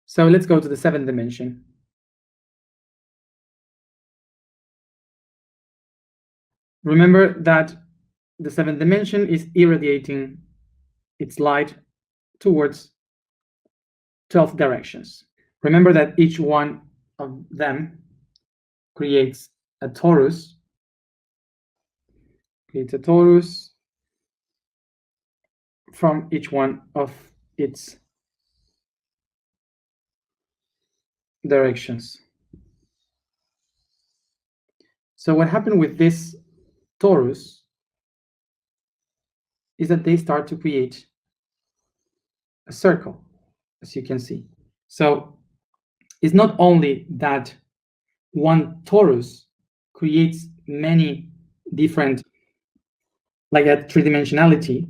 So let's go to the 7th dimension. Remember that the 7th dimension is irradiating its light towards 12 directions. Remember that each one of them creates a torus, from each one of its directions. So what happened with this torus is that they start to create a circle, as you can see. So it's not only that one torus creates many different, like a three-dimensionality,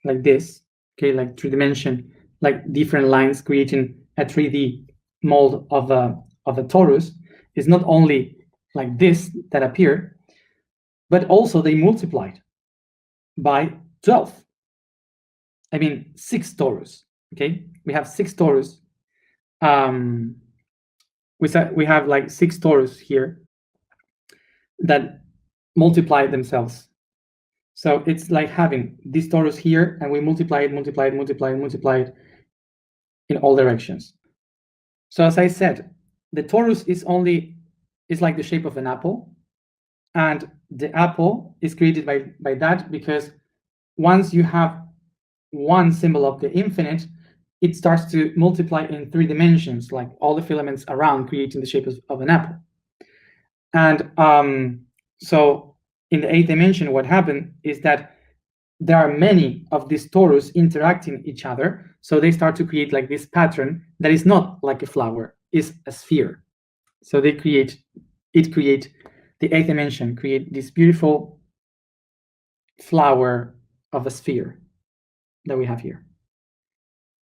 like this, okay, like three-dimension, like different lines creating a 3D mold of a torus. Is not only like this that appear, but also they multiplied by 12. I mean 6 torus. Okay, we have 6 torus. We have like 6 torus here that multiply themselves. So it's like having this torus here, and we multiply it in all directions. So as I said, the torus is like the shape of an apple, and the apple is created by that, because once you have one symbol of the infinite, it starts to multiply in 3 dimensions, like all the filaments around, creating the shape of an apple. And so in the 8th dimension, what happened is that there are many of these torus interacting each other, so they start to create like this pattern that is not like a flower, is a sphere. So the 8th dimension create this beautiful flower of a sphere that we have here.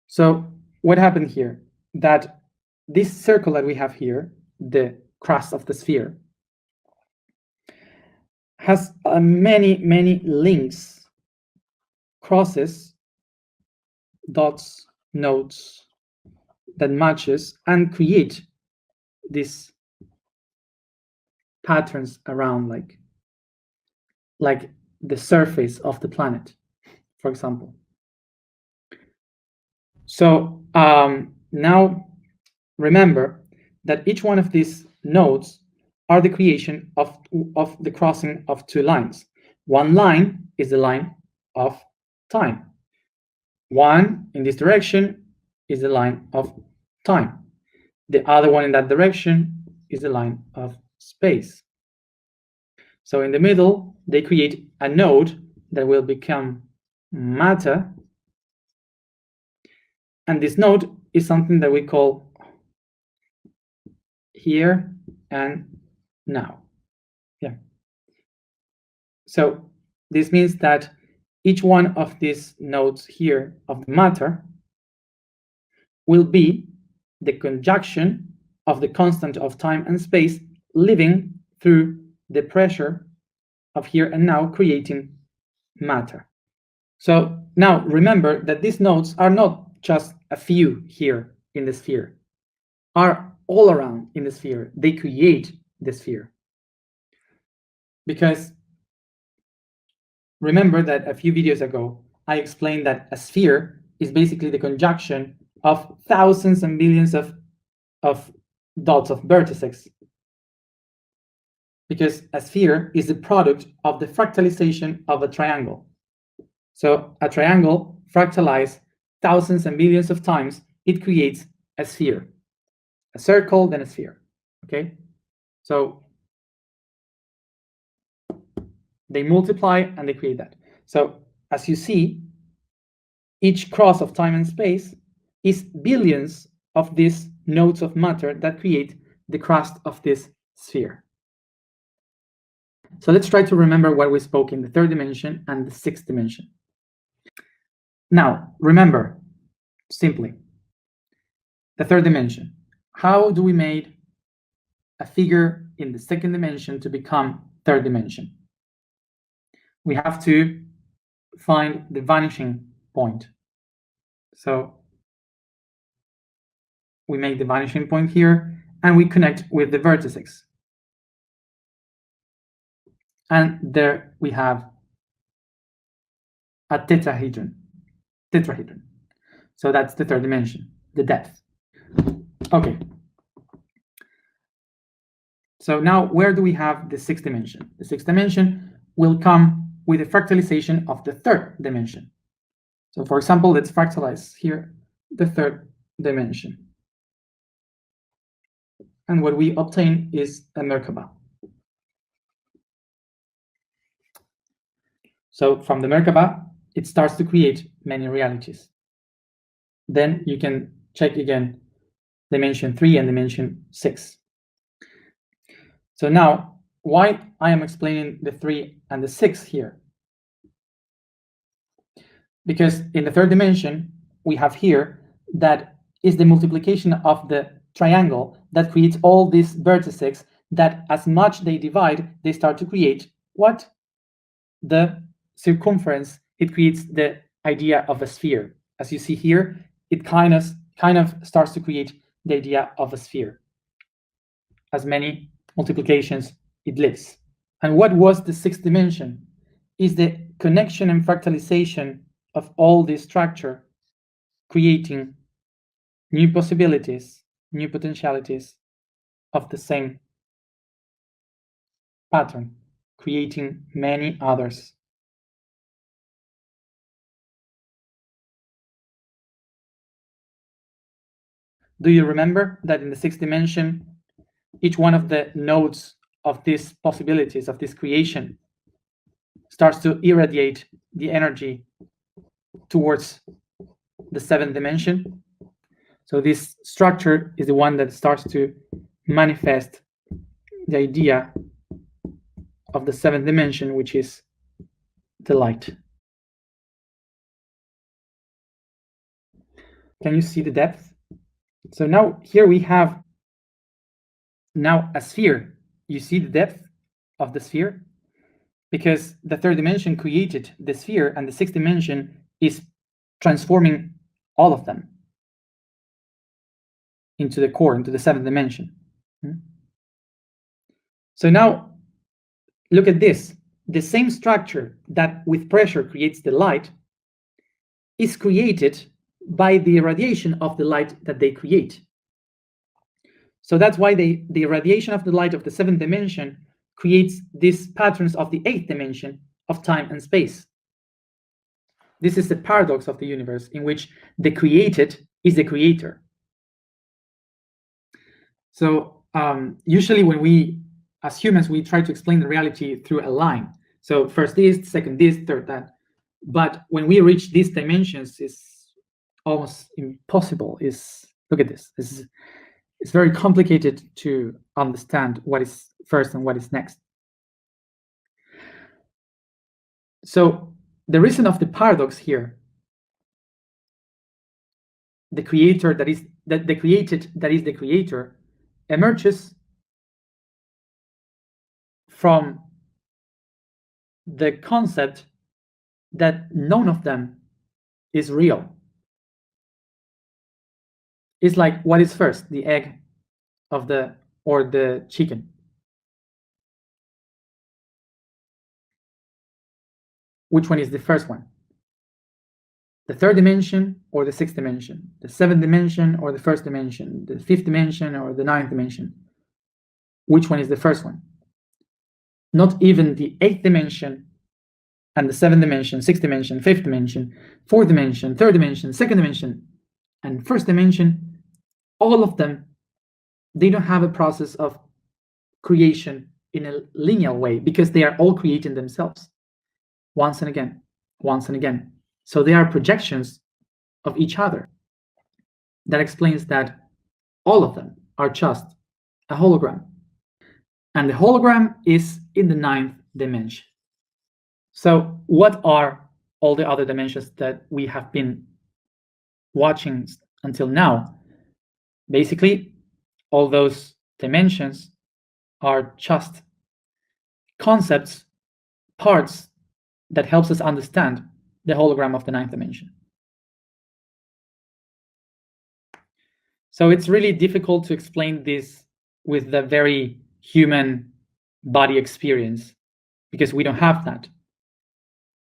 So what happened here? That this circle that we have here, the crust of the sphere, has many links, crosses, dots, nodes that matches and create these patterns around, like the surface of the planet, for example. So now remember that each one of these nodes are the creation of the crossing of 2 lines. One line is the line of time. One in this direction is the line of time. The other one in that direction is the line of space. So in the middle, they create a node that will become matter. And this node is something that we call here and now. Yeah. So this means that each one of these nodes here of the matter will be the conjunction of the constant of time and space living through the pressure of here and now, creating matter. So now remember that these nodes are not just a few here in the sphere, are all around in the sphere. They create the sphere. Because remember that a few videos ago, I explained that a sphere is basically the conjunction of thousands and billions of dots, of vertices. Because a sphere is the product of the fractalization of a triangle. So a triangle fractalized thousands and billions of times, it creates a sphere. A circle, then a sphere. Okay? So they multiply and they create that. So as you see, each cross of time and space is billions of these nodes of matter that create the crust of this sphere. So let's try to remember what we spoke in the 3rd dimension and the 6th dimension. Now, remember, simply, the 3rd dimension. How do we make a figure in the 2nd dimension to become 3rd dimension? We have to find the vanishing point. So we make the vanishing point here, and we connect with the vertices. And there we have a tetrahedron. So that's the third dimension, the depth. Okay. So now where do we have the sixth dimension? The sixth dimension will come with the fractalization of the third dimension. So for example, let's fractalize here the third dimension. And what we obtain is a Merkaba. So from the Merkaba, it starts to create many realities. Then you can check again dimension 3 and dimension 6. So now, why I am explaining the 3 and the 6 here? Because in the third dimension, we have here that is the multiplication of the triangle that creates all these vertices that as much they divide, they start to create what? The circumference. It creates the idea of a sphere. As you see here, it kind of starts to create the idea of a sphere. As many multiplications it lives. And what was the sixth dimension? Is the connection and fractalization of all this structure, creating new possibilities, new potentialities of the same pattern, creating many others. Do you remember that in the sixth dimension, each one of the nodes of these possibilities, of this creation, starts to irradiate the energy towards the seventh dimension? So this structure is the one that starts to manifest the idea of the seventh dimension, which is the light. Can you see the depth? So now here we have now a sphere. You see the depth of the sphere? Because the third dimension created the sphere and the sixth dimension is transforming all of them into the core, into the seventh dimension. So now look at this. The same structure that with pressure creates the light is created by the irradiation of the light that they create. So that's why the irradiation of the light of the seventh dimension creates these patterns of the eighth dimension of time and space. This is the paradox of the universe in which the created is the creator. So usually when we, as humans, we try to explain the reality through a line. So first this, second this, third that. But when we reach these dimensions, it's almost impossible. Look at this. It's very complicated to understand what is first and what is next. So the reason of the paradox here, the creator that is the created that is the creator, emerges from the concept that none of them is real. It's like, what is first, the egg or the chicken? Which one is the first one? The third dimension or the sixth dimension? The seventh dimension or the first dimension? The fifth dimension or the ninth dimension? Which one is the first one? Not even the eighth dimension and the seventh dimension, sixth dimension, fifth dimension, fourth dimension, third dimension, second dimension, and first dimension, all of them, they don't have a process of creation in a linear way because they are all creating themselves once and again, once and again. So they are projections of each other. That explains that all of them are just a hologram. And the hologram is in the ninth dimension. So what are all the other dimensions that we have been watching until now? Basically, all those dimensions are just concepts, parts that helps us understand the hologram of the ninth dimension. So it's really difficult to explain this with the very human body experience, because we don't have that.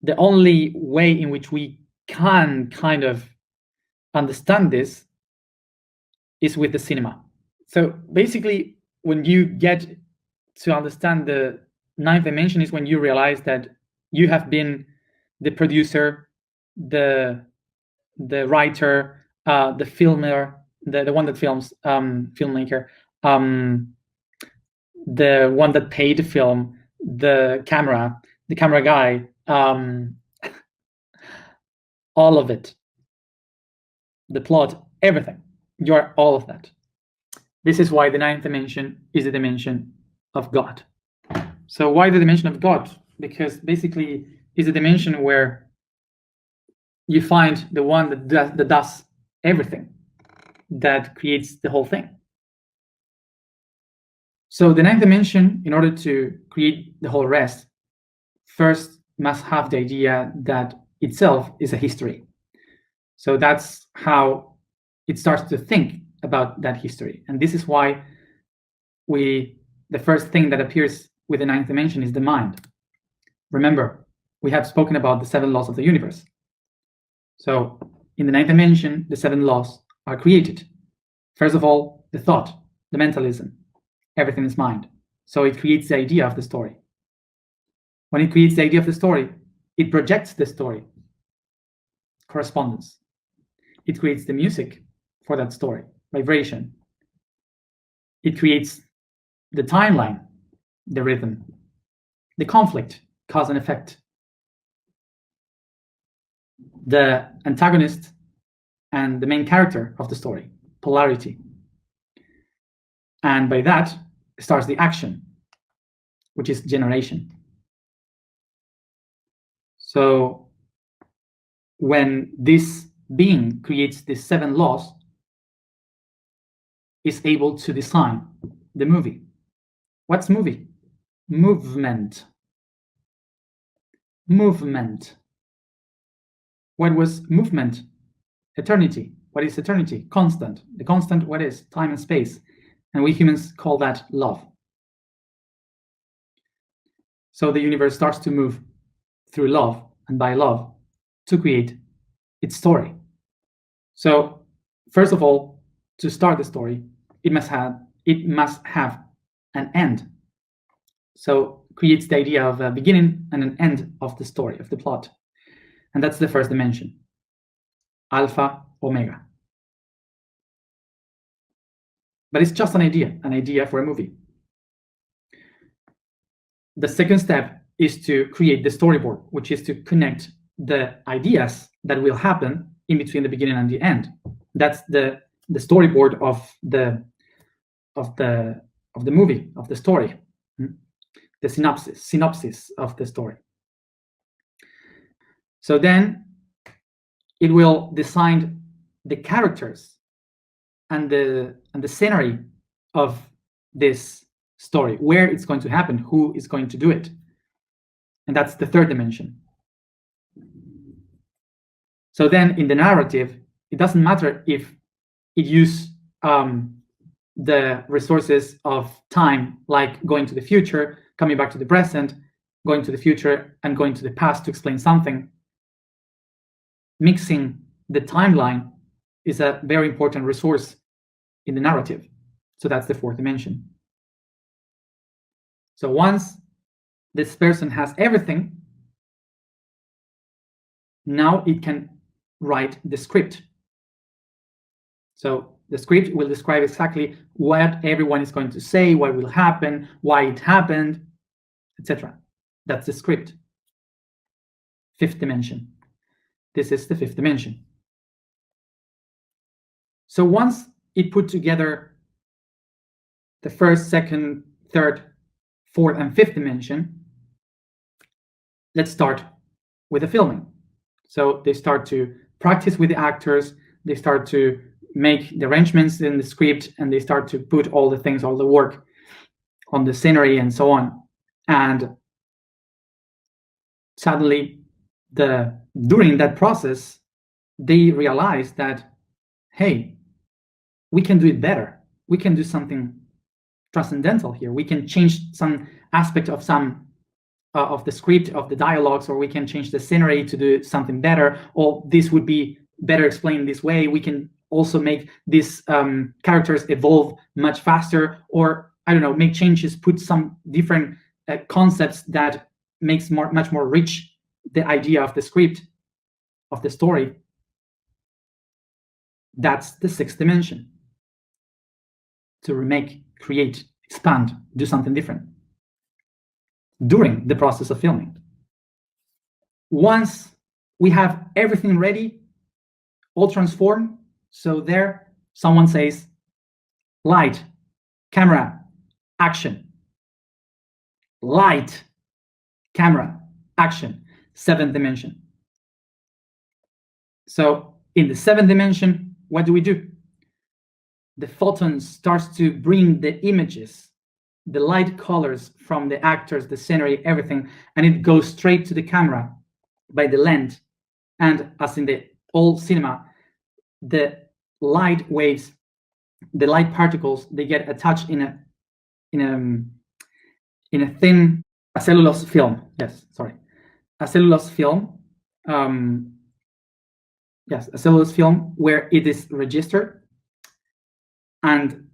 The only way in which we can kind of understand this is with the cinema. So basically, when you get to understand the ninth dimension is when you realize that you have been the producer, the writer, the filmer, the one that films, filmmaker, the one that paid the film, the camera guy, all of it, the plot, everything. You are all of that. This is why the ninth dimension is the dimension of God. So why the dimension of God? Because basically it's a dimension where you find the one that does everything, that creates the whole thing. So the ninth dimension, in order to create the whole rest, first must have the idea that itself is a history. So that's how it starts to think about that history. And this is why the first thing that appears with the ninth dimension is the mind. Remember, we have spoken about the 7 laws of the universe. So in the ninth dimension, the 7 laws are created. First of all, the thought, the mentalism, everything is mind. So it creates the idea of the story. When it creates the idea of the story, it projects the story, correspondence. It creates the music for that story, vibration. It creates the timeline, the rhythm, the conflict, cause and effect, the antagonist and the main character of the story, polarity. And by that starts the action, which is generation. So when this being creates these 7 laws, is able to design the movie. What's movie? Movement. Movement. What was movement? Eternity. What is eternity? Constant. The constant, what is? Time and space. And we humans call that love. So the universe starts to move through love and by love to create its story. So first of all, to start the story, it must have an end. So creates the idea of a beginning and an end of the story, of the plot. And that's the first dimension. Alpha, Omega. But it's just an idea for a movie. The second step is to create the storyboard, which is to connect the ideas that will happen in between the beginning and the end. That's the storyboard of the movie, of the story, the synopsis of the story. So then it will design the characters and the scenery of this story, where it's going to happen, who is going to do it. And that's the third dimension. So then in the narrative, it doesn't matter if it uses the resources of time, like going to the future, coming back to the present, going to the future, and going to the past to explain something. Mixing the timeline is a very important resource in the narrative. So that's the fourth dimension. So once this person has everything, now it can write the script. So the script will describe exactly what everyone is going to say, what will happen, why it happened, etc. That's the script. Fifth dimension. This is the fifth dimension. So once it put together the first, second, third, fourth, and fifth dimension, let's start with the filming. So they start to practice with the actors, they start to make the arrangements in the script, and they start to put all the things, all the work on the scenery and so on. And suddenly, during that process, they realize that, hey, we can do it better. We can do something transcendental here. We can change some aspect of some of the script, of the dialogues, or we can change the scenery to do something better, or this would be better explained this way. We can also make these characters evolve much faster, or I don't know, make changes, put some different concepts that makes much more rich the idea of the script, of the story. That's the sixth dimension. To remake, create, expand, do something different during the process of filming. Once we have everything ready, all transformed, so there someone says, light, camera, action. Light, camera, action, seventh dimension. So in the seventh dimension, what do? The photon starts to bring the images, the light colors from the actors, the scenery, everything, and it goes straight to the camera by the lens. And as in the old cinema, the light waves, the light particles, they get attached in a thin cellulose film. Yes, sorry, a cellulose film. Yes, a cellulose film where it is registered, and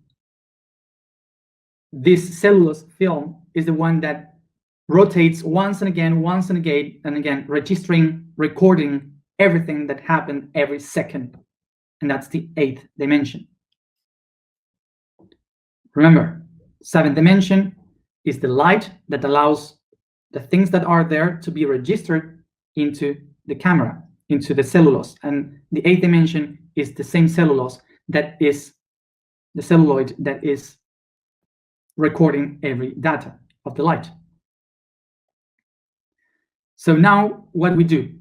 this cellulose film is the one that rotates once and again, registering, recording everything that happened every second. And that's the eighth dimension. Remember, seventh dimension is the light that allows the things that are there to be registered into the camera, into the cellulose. And the eighth dimension is the same cellulose that is the celluloid that is recording every data of the light. So now what we do?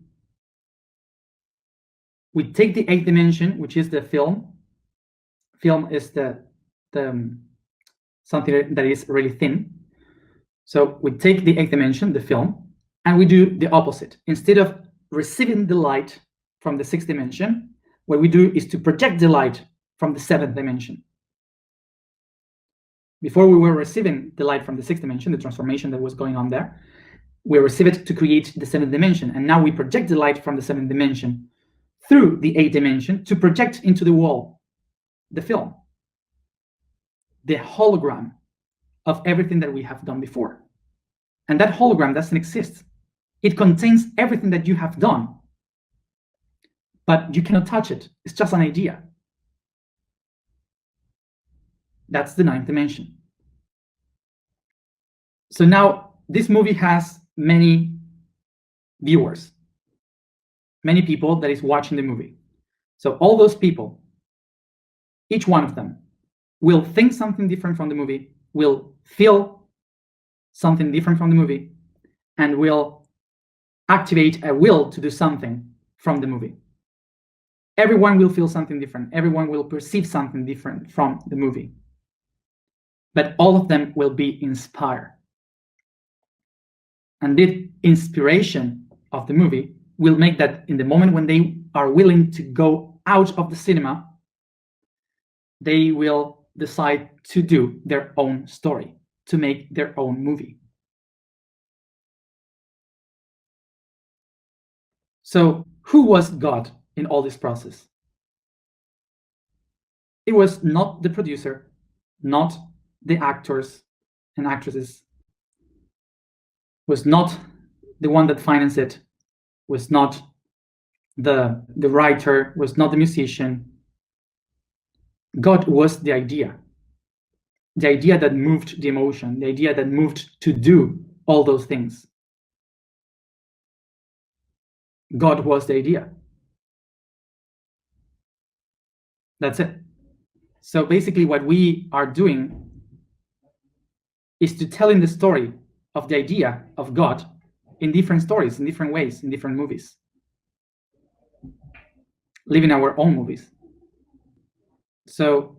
We take the eighth dimension, which is the film. Film is the something that is really thin. So we take the eighth dimension, the film, and we do the opposite. Instead of receiving the light from the sixth dimension, what we do is to project the light from the seventh dimension. Before we were receiving the light from the sixth dimension, the transformation that was going on there, we receive it to create the seventh dimension. And now we project the light from the seventh dimension through the eighth dimension to project into the wall, the film, the hologram of everything that we have done before. And that hologram doesn't exist. It contains everything that you have done, but you cannot touch it. It's just an idea. That's the ninth dimension. So now this movie has many viewers, many people that is watching the movie. So all those people, each one of them will think something different from the movie, will feel something different from the movie, and will activate a will to do something from the movie. Everyone will feel something different. Everyone will perceive something different from the movie. But all of them will be inspired. And the inspiration of the movie will make that in the moment when they are willing to go out of the cinema, they will decide to do their own story, to make their own movie. So who was God in all this process? It was not the producer, not the actors and actresses, was not the one that financed it, was not the writer, was not the musician. God was the idea that moved the emotion, the idea that moved to do all those things. God was the idea. That's it. So basically what we are doing is to telling the story of the idea of God in different stories, in different ways, in different movies. Living our own movies. So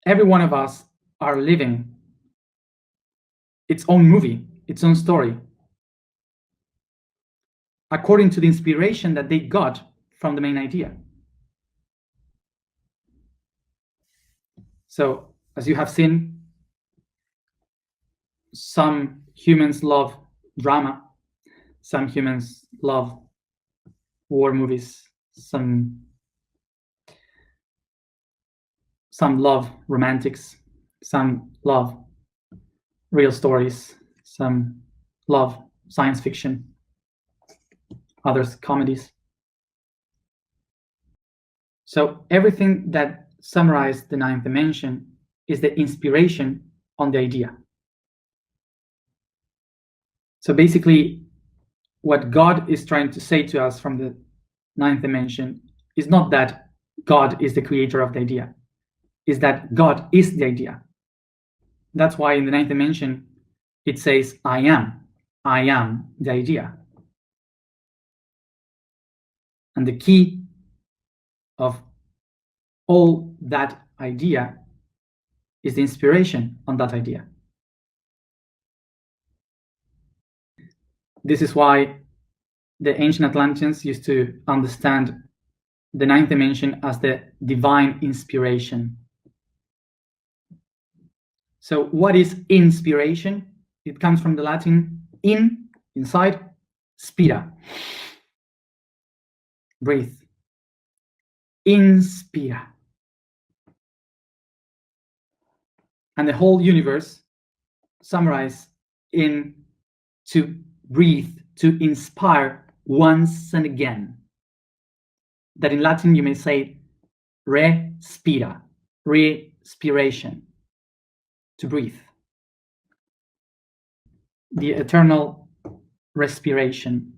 every one of us are living its own movie, its own story, according to the inspiration that they got from the main idea. So, as you have seen, some humans love drama, some humans love war movies, some love romantics, some love real stories, some love science fiction, others comedies. So everything that summarizes the ninth dimension is the inspiration on the idea. So basically, what God is trying to say to us from the ninth dimension is not that God is the creator of the idea, is that God is the idea. That's why in the ninth dimension, it says, I am the idea. And the key of all that idea is the inspiration on that idea. This is why the ancient Atlanteans used to understand the ninth dimension as the divine inspiration. So what is inspiration? It comes from the Latin in, inside, spira, breathe, inspira. And the whole universe summarized in to breathe, to inspire once and again. That in Latin you may say respira, respiration, to breathe. The eternal respiration.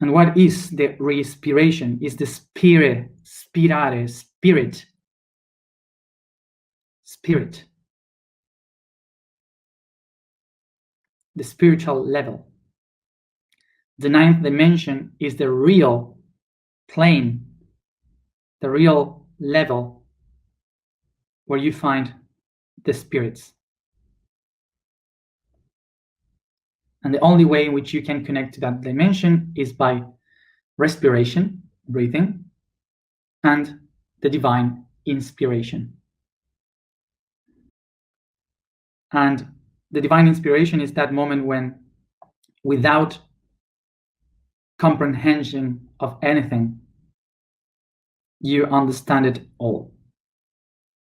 And what is the respiration? Is the spirit, spirare, spirit. Spirit. The spiritual level. The ninth dimension is the real plane, the real level where you find the spirits. And the only way in which you can connect to that dimension is by respiration, breathing, and the divine inspiration. And the divine inspiration is that moment when, without comprehension of anything, you understand it all.